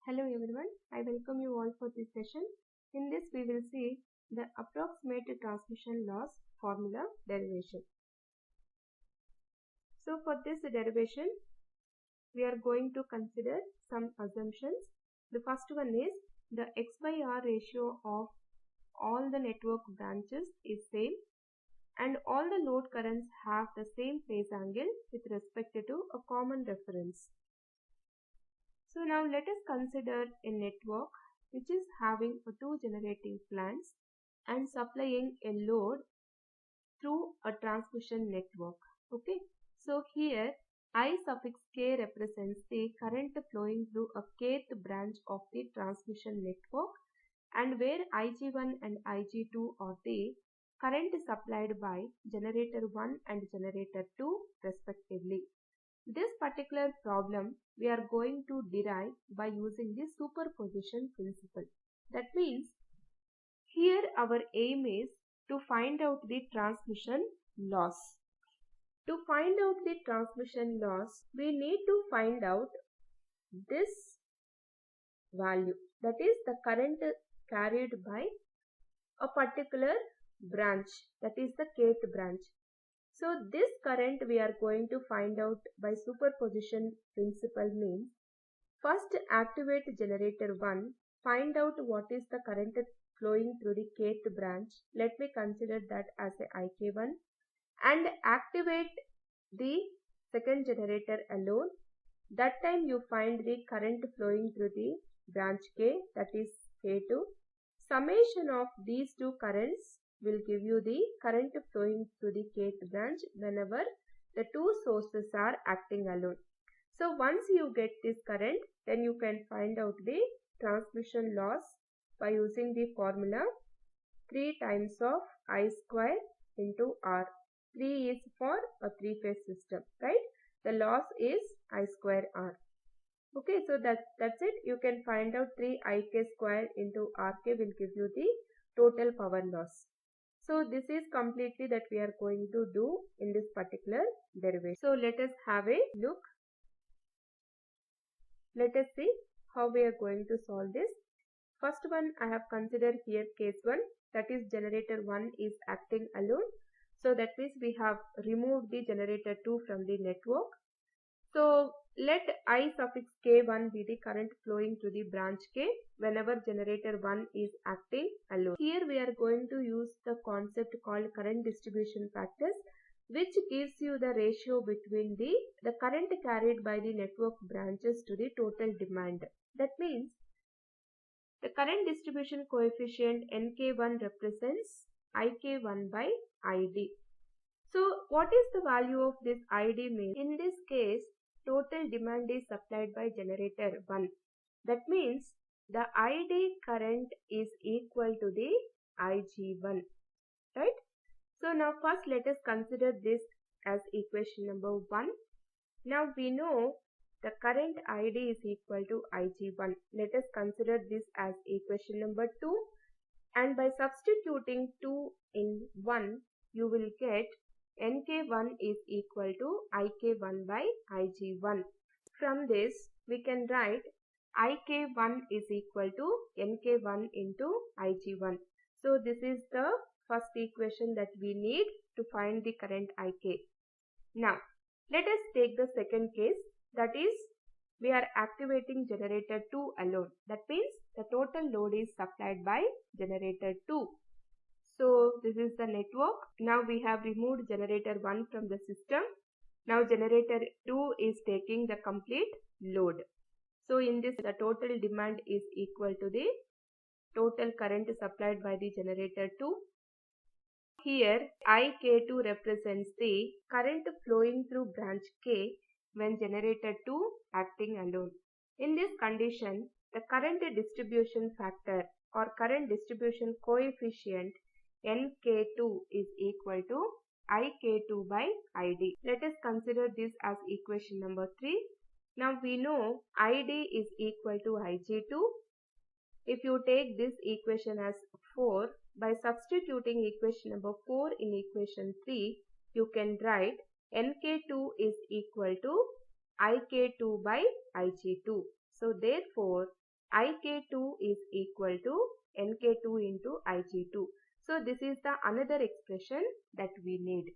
Hello everyone, I welcome you all for this session. In this we will see the approximate transmission loss formula derivation. So for this derivation, we are going to consider some assumptions. The first one is the X by R ratio of all the network branches is same and all the load currents have the same phase angle with respect to a common reference. So now let us consider a network which is having two generating plants and supplying a load through a transmission network. Okay, so here I suffix k represents the current flowing through a kth branch of the transmission network, and where Ig1 and Ig2 are the current supplied by generator 1 and generator 2 respectively. This particular problem we are going to derive by using the superposition principle. That means here our aim is to find out the transmission loss. To find out the transmission loss, we need to find out this value, that is the current carried by a particular branch, that is the kth branch. So this current we are going to find out by superposition principle means first activate generator 1, find out what is the current flowing through the kth branch. Let me consider that as a IK1, and activate the second generator alone. That time you find the current flowing through the branch K, that is K2. Summation of these two currents will give you the current flowing through the kth branch whenever the two sources are acting alone. So once you get this current, then you can find out the transmission loss by using the formula 3 times of I square into R. 3 is for a 3-phase system, right? The loss is I square R. Okay, so that's it. You can find out 3 IK square into RK will give you the total power loss. So this is completely that we are going to do in this particular derivation. So let us have a look. Let us see how we are going to solve this. First one I have considered here case 1, that is generator 1 is acting alone. So that means we have removed the generator 2 from the network. So let I suffix K1 be the current flowing to the branch K whenever generator 1 is acting alone. Here we are going to use the concept called current distribution factors, which gives you the ratio between the current carried by the network branches to the total demand. That means the current distribution coefficient NK1 represents IK1 by ID. So what is the value of this ID means? In this case, total demand is supplied by generator 1. That means the ID current is equal to the Ig1, right? So now first let us consider this as equation number 1. Now we know the current ID is equal to Ig1. Let us consider this as equation number 2, and by substituting 2 in 1, you will get NK1 is equal to IK1 by Ig1. From this, we can write IK1 is equal to NK1 into Ig1. So this is the first equation that we need to find the current IK. Now, let us take the second case, that is we are activating generator 2 alone. That means the total load is supplied by generator 2. So this is the network. Now we have removed generator 1 from the system. Now generator 2 is taking the complete load. So in this the total demand is equal to the total current supplied by the generator 2. Here IK2 represents the current flowing through branch K when generator 2 acting alone. In this condition, the current distribution factor or current distribution coefficient NK2 is equal to IK2 by ID. Let us consider this as equation number 3. Now we know ID is equal to Ig2. If you take this equation as 4, by substituting equation number 4 in equation 3, you can write NK2 is equal to IK2 by Ig2. So therefore, IK2 is equal to NK2 into IG2. So this is the another expression that we need.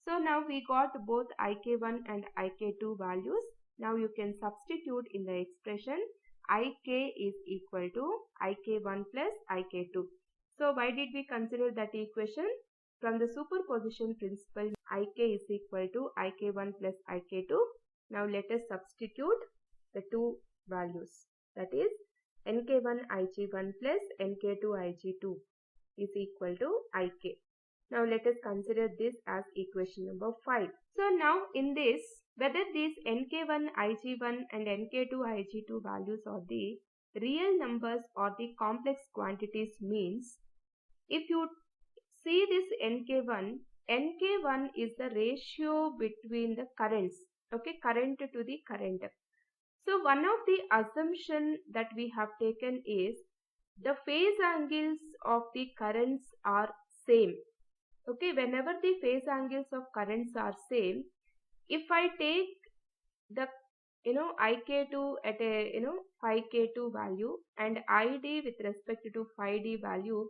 So now we got both IK1 and IK2 values. Now you can substitute in the expression IK is equal to IK1 plus IK2. So why did we consider that equation? From the superposition principle, IK is equal to IK1 plus IK2. Now let us substitute the two values. That is NK1 IG1 plus NK2 IG2 is equal to IK. Now let us consider this as equation number 5. So now in this, whether these NK1 IG1 and NK2 IG2 values are the real numbers or the complex quantities means, if you see this NK1 is the ratio between the currents, okay, current to the current. So one of the assumption that we have taken is the phase angles of the currents are same. Okay, whenever the phase angles of currents are same, if I take the IK2 at a 5K2 value and ID with respect to 5D value,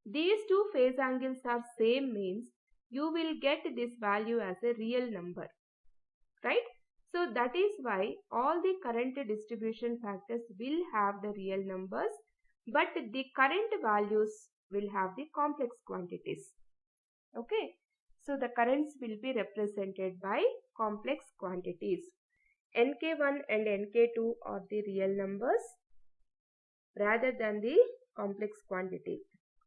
these two phase angles are same means you will get this value as a real number, right? So that is why all the current distribution factors will have the real numbers, but the current values will have the complex quantities. Okay, so the currents will be represented by complex quantities. NK1 and NK2 are the real numbers rather than the complex quantity.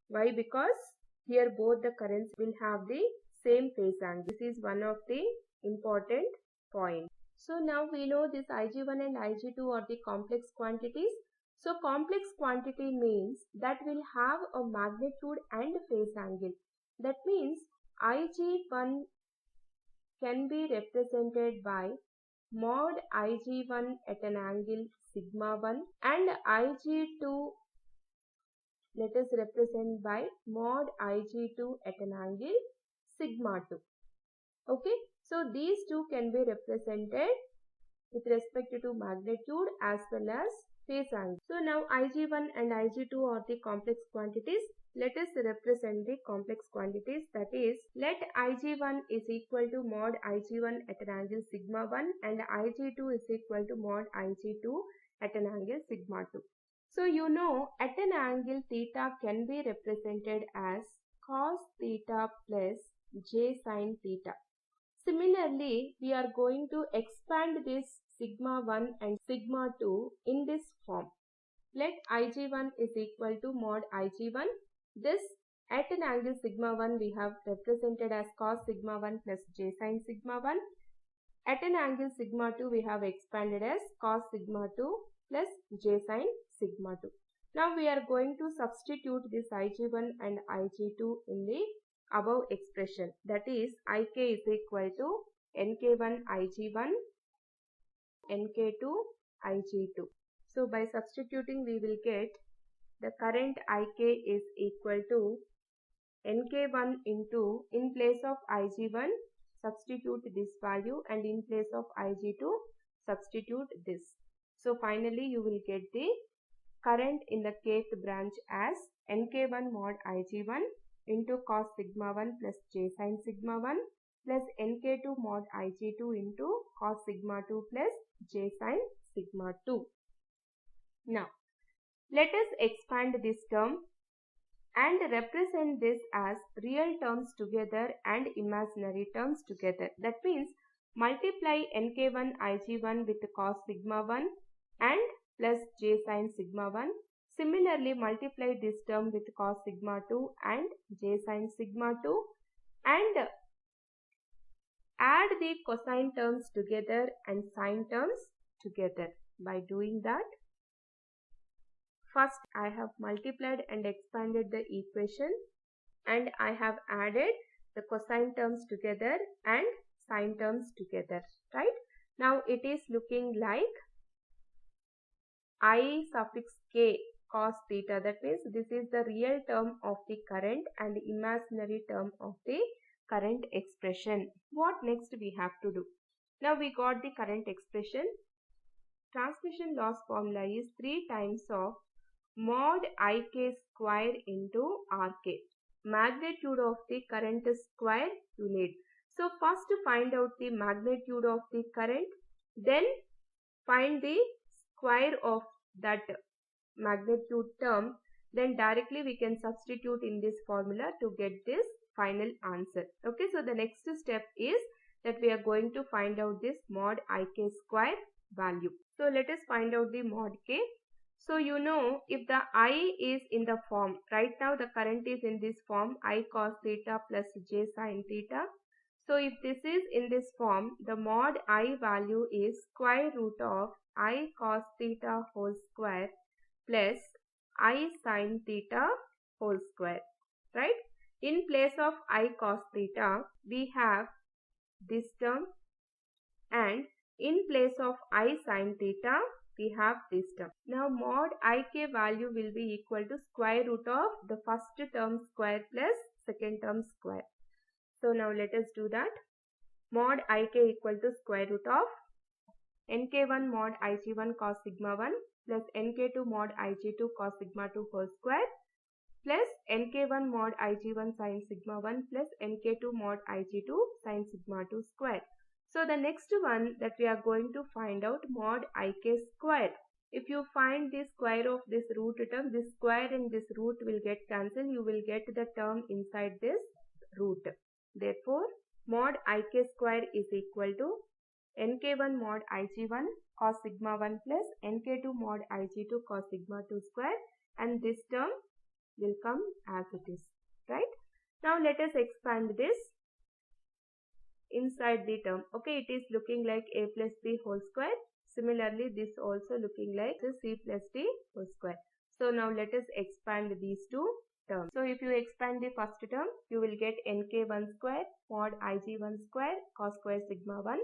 Why? Because here both the currents will have the same phase angle. This is one of the important points. So now we know this IG1 and IG2 are the complex quantities. So complex quantity means that will have a magnitude and phase angle. That means IG1 can be represented by mod IG1 at an angle sigma 1 and IG2 let us represent by mod IG2 at an angle sigma 2. Okay, so these two can be represented with respect to magnitude as well as phase angle. So now IG1 and IG2 are the complex quantities. Let us represent the complex quantities, that is, let IG1 is equal to mod IG1 at an angle sigma 1 and IG2 is equal to mod IG2 at an angle sigma 2. So you know at an angle theta can be represented as cos theta plus j sin theta. Similarly, we are going to expand this sigma 1 and sigma 2 in this form. Let IG1 is equal to mod IG1. This at an angle sigma 1 we have represented as cos sigma 1 plus j sin sigma 1. At an angle sigma 2 we have expanded as cos sigma 2 plus j sin sigma 2. Now we are going to substitute this IG1 and IG2 in the above expression, that is IK is equal to NK1 IG1 NK2 IG2. So by substituting we will get the current IK is equal to NK1 into, in place of IG1 substitute this value and in place of IG2 substitute this. So finally you will get the current in the kth branch as NK1 mod IG1 into cos sigma 1 plus j sin sigma 1 plus NK2 mod IG2 into cos sigma 2 plus j sin sigma 2. Now, let us expand this term and represent this as real terms together and imaginary terms together. That means multiply NK1 IG1 with cos sigma 1 and plus j sin sigma 1. Similarly, multiply this term with cos sigma 2 and j sin sigma 2 and add the cosine terms together and sine terms together. By doing that, first I have multiplied and expanded the equation and I have added the cosine terms together and sine terms together, right? Now it is looking like I suffix k cos theta. That means this is the real term of the current and the imaginary term of the current expression. What next we have to do? Now we got the current expression transmission loss formula is 3 times of mod Ik square into Rk. Magnitude of the current square you need. So first find out the magnitude of the current, then find the square of that magnitude term, then directly we can substitute in this formula to get this final answer. Okay, so the next step is that we are going to find out this mod Ik square value. So let us find out the mod k. So you know, if the I is in the form, right now the current is in this form, I cos theta plus j sin theta. So if this is in this form, the mod I value is square root of I cos theta whole square plus I sin theta whole square, right? In place of I cos theta, we have this term, and in place of I sin theta, we have this term. Now mod Ik value will be equal to square root of the first term square plus second term square. So now let us do that. Mod Ik equal to square root of nk1 mod Ig1 cos sigma 1 plus nk2 mod Ig2 cos sigma 2 whole square plus nk1 mod Ig1 sin sigma 1 plus nk2 mod Ig2 sin sigma 2 square. So the next one that we are going to find out mod Ik square. If you find the square of this root term, this square and this root will get cancelled. You will get the term inside this root. Therefore, mod Ik square is equal to nk1 mod Ig1 cos sigma 1 plus nk2 mod Ig2 cos sigma 2 square, and this term will come as it is, right? Now let us expand this inside the term. Okay, it is looking like a plus b whole square. Similarly, this also looking like c plus d whole square. So now let us expand these two terms. So if you expand the first term, you will get nk1 square mod Ig1 square cos square sigma 1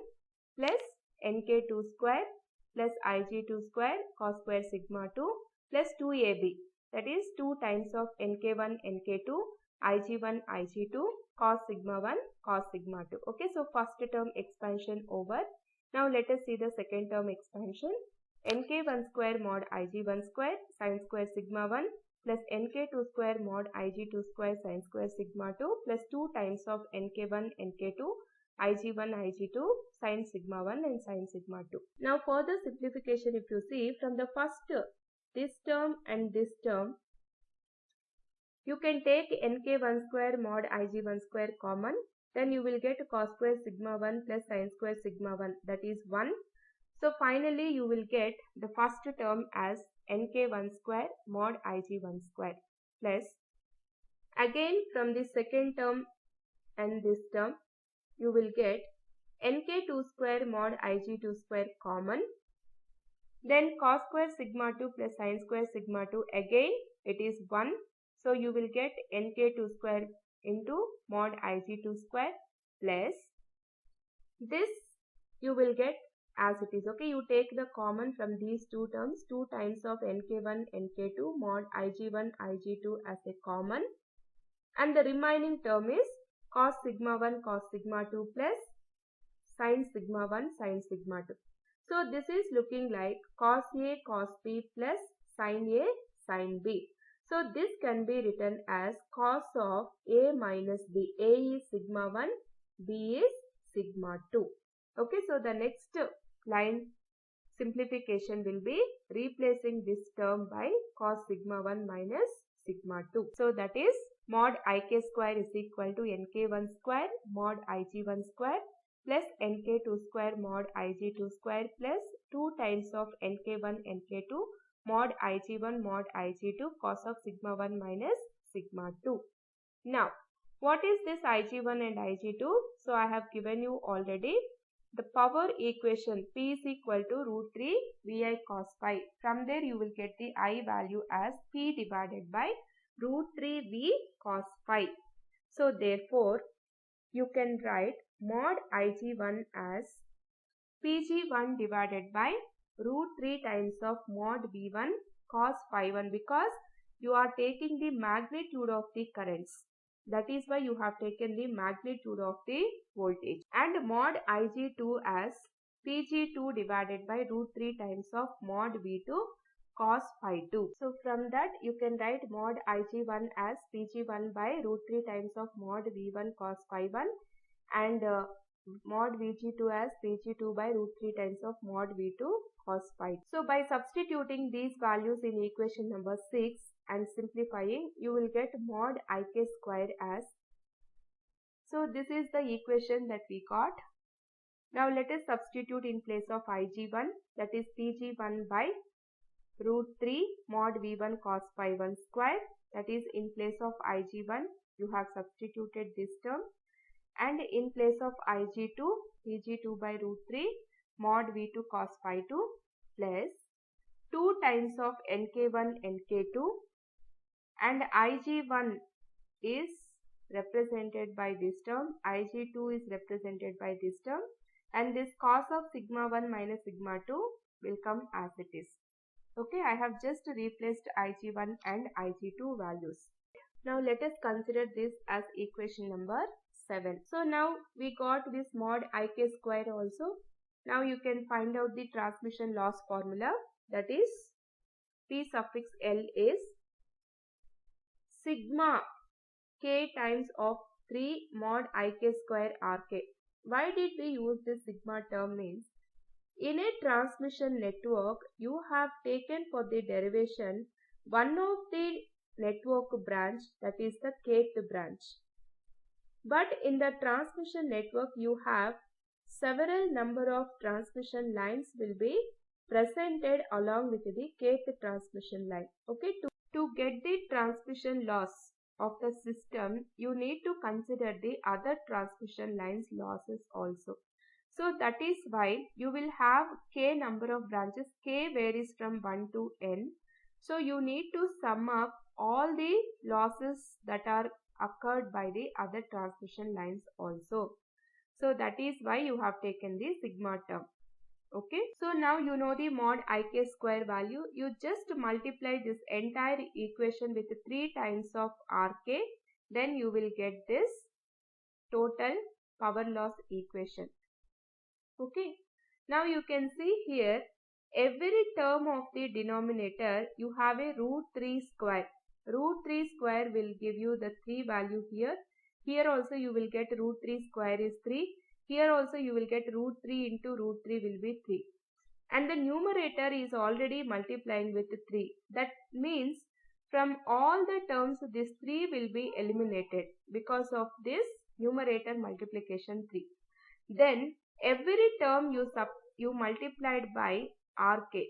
plus nk2 square plus Ig2 square cos square sigma 2 plus 2ab. That is 2 times of nk1 nk2 Ig1 Ig2 cos sigma 1 cos sigma 2. Okay, so first term expansion over. Now let us see the second term expansion. nk1 square mod Ig1 square sin square sigma 1 plus nk2 square mod Ig2 square sin square sigma 2 plus 2 times of nk1 nk2 Ig1 Ig2 sin sigma 1 and sin sigma 2. Now for the simplification, if you see from the first this term and this term, you can take nk1 square mod Ig1 square common, then you will get cos square sigma 1 plus sin square sigma 1, that is 1. So finally you will get the first term as nk1 square mod Ig1 square plus, again from the second term and this term, you will get nk2 square mod Ig2 square common, then cos square sigma 2 plus sin square sigma 2, again it is 1. So you will get nk2 square into mod Ig2 square plus this you will get as it is. Okay, you take the common from these two terms, 2 times of nk1 nk2 mod Ig1 Ig2 as a common, and the remaining term is cos sigma 1 cos sigma 2 plus sin sigma 1 sin sigma 2. So this is looking like cos A cos B plus sin A sin B. So this can be written as cos of A minus B. A is sigma 1, B is sigma 2. Okay, so the next line simplification will be replacing this term by cos sigma 1 minus sigma 2. So that is mod Ik square is equal to nk1 square mod Ig1 square plus nk2 square mod Ig2 square plus 2 times of nk1 nk2 mod Ig1 mod Ig2 cos of sigma 1 minus sigma 2. Now, what is this Ig1 and Ig2? So I have given you already the power equation P is equal to root 3 Vi cos phi. From there you will get the I value as P divided by root 3 V cos phi. So therefore, you can write mod Ig1 as Pg1 divided by root 3 times of mod V1 cos phi 1, because you are taking the magnitude of the currents. That is why you have taken the magnitude of the voltage. And mod Ig2 as Pg2 divided by root 3 times of mod V2 cos phi 2. So from that you can write mod Ig1 as Pg1 by root 3 times of mod V1 cos phi 1 and mod Vg2 as Pg2 by root 3 times of mod V2 cos phi. So by substituting these values in equation number 6 and simplifying, you will get mod Ik square as. So this is the equation that we got. Now let us substitute in place of Ig1, that is Pg1 by root 3 mod V1 cos phi 1 square, that is in place of Ig1 you have substituted this term, and in place of Ig2 Pg2 by root 3 mod V2 cos phi 2 plus 2 times of Nk1 Nk2, and Ig1 is represented by this term, Ig2 is represented by this term, and this cos of sigma 1 minus sigma 2 will come as it is. Okay, I have just replaced Ig1 and Ig2 values. Now let us consider this as equation number 7. So now we got this mod Ik square also. Now you can find out the transmission loss formula, that is P suffix L is sigma K times of 3 mod Ik square Rk. Why did we use this sigma term means, in a transmission network, you have taken for the derivation one of the network branch, that is the kth branch. But in the transmission network, you have several number of transmission lines will be presented along with the kth transmission line. Okay, to get the transmission loss of the system, you need to consider the other transmission lines losses also. So that is why you will have k number of branches. K varies from 1 to n. So you need to sum up all the losses that are occurred by the other transmission lines also. So that is why you have taken the sigma term. Okay, so now you know the mod Ik square value. You just multiply this entire equation with 3 times of Rk, then you will get this total power loss equation. Okay, now you can see here every term of the denominator you have a root 3 square. Root 3 square will give you the 3 value here. Here also you will get root 3 square is 3. Here also you will get root 3 into root 3 will be 3. And the numerator is already multiplying with 3. That means from all the terms this 3 will be eliminated because of this numerator multiplication 3. Then every term you multiplied by Rk.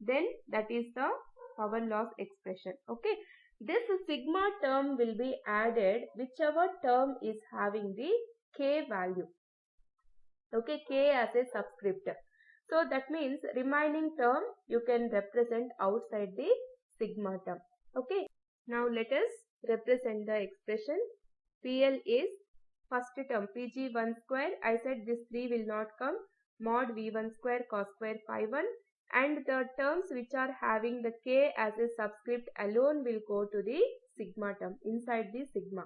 Then that is the power loss expression. Okay, this sigma term will be added whichever term is having the k value. Okay, k as a subscript. So that means remaining term you can represent outside the sigma term. Okay, now let us represent the expression. PL is first term Pg1 square. I said this 3 will not come. Mod V1 square cos square phi 1, and the terms which are having the k as a subscript alone will go to the sigma term inside the sigma,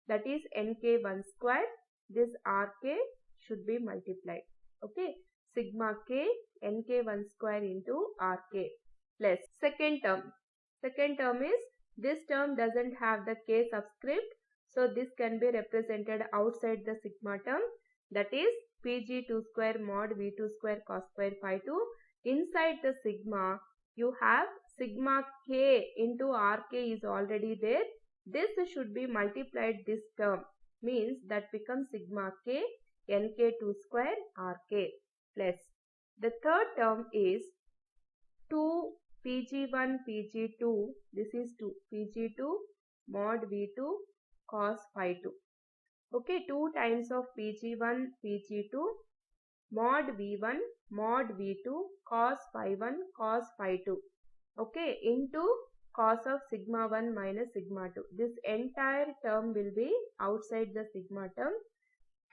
that is Nk1 square. This Rk should be multiplied. Okay, sigma k Nk1 square into Rk plus second term. Second term is this term doesn't have the k subscript, so this can be represented outside the sigma term, that is Pg2 square mod V2 square cos square phi 2. Inside the sigma you have sigma k into Rk is already there. This should be multiplied this term, means that becomes sigma k Nk2 square Rk plus the third term is 2 Pg1 Pg2, this is 2 Pg2 mod V2 cos phi 2. Okay, 2 times of Pg1 Pg2 mod V1 mod V2 cos phi 1 cos phi 2. Okay, into cos of sigma 1 minus sigma 2. This entire term will be outside the sigma term,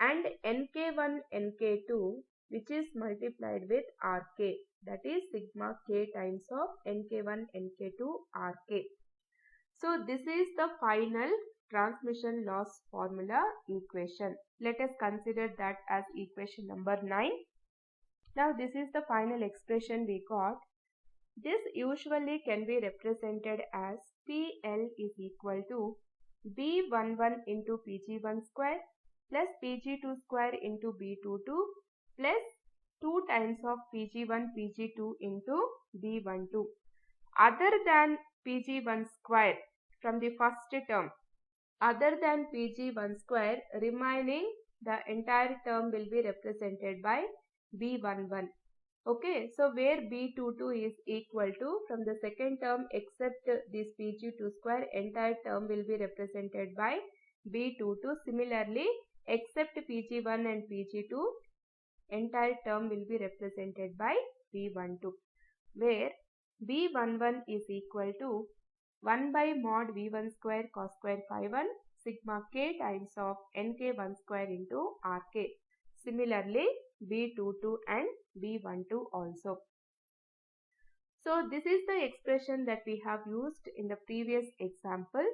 and Nk1 Nk2 which is multiplied with Rk, that is sigma k times of Nk1 Nk2 Rk. So this is the final transmission loss formula equation. Let us consider that as equation number 9. Now this is the final expression we got. This usually can be represented as PL is equal to B11 into Pg1 square plus Pg2 square into B22 plus 2 times of Pg1 Pg2 into B12 other than Pg1 square from the first term. Other than Pg1 square, remaining the entire term will be represented by B11. Okay, so where B22 is equal to, from the second term except this Pg2 square, entire term will be represented by B22. Similarly, except Pg1 and Pg2, entire term will be represented by B12, where B11 is equal to 1 by mod V1 square cos square phi 1 sigma k times of nk1 square into rk. Similarly, B22 and B12 also. So this is the expression that we have used in the previous example.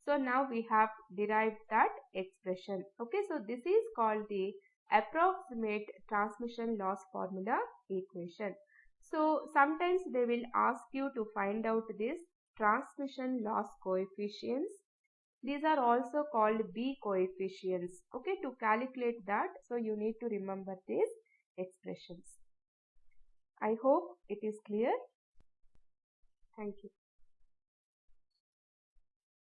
So now we have derived that expression. Okay, so this is called the approximate transmission loss formula equation. So sometimes they will ask you to find out this transmission loss coefficients. These are also called B coefficients. Okay, to calculate that, so you need to remember these expressions. I hope it is clear. Thank you.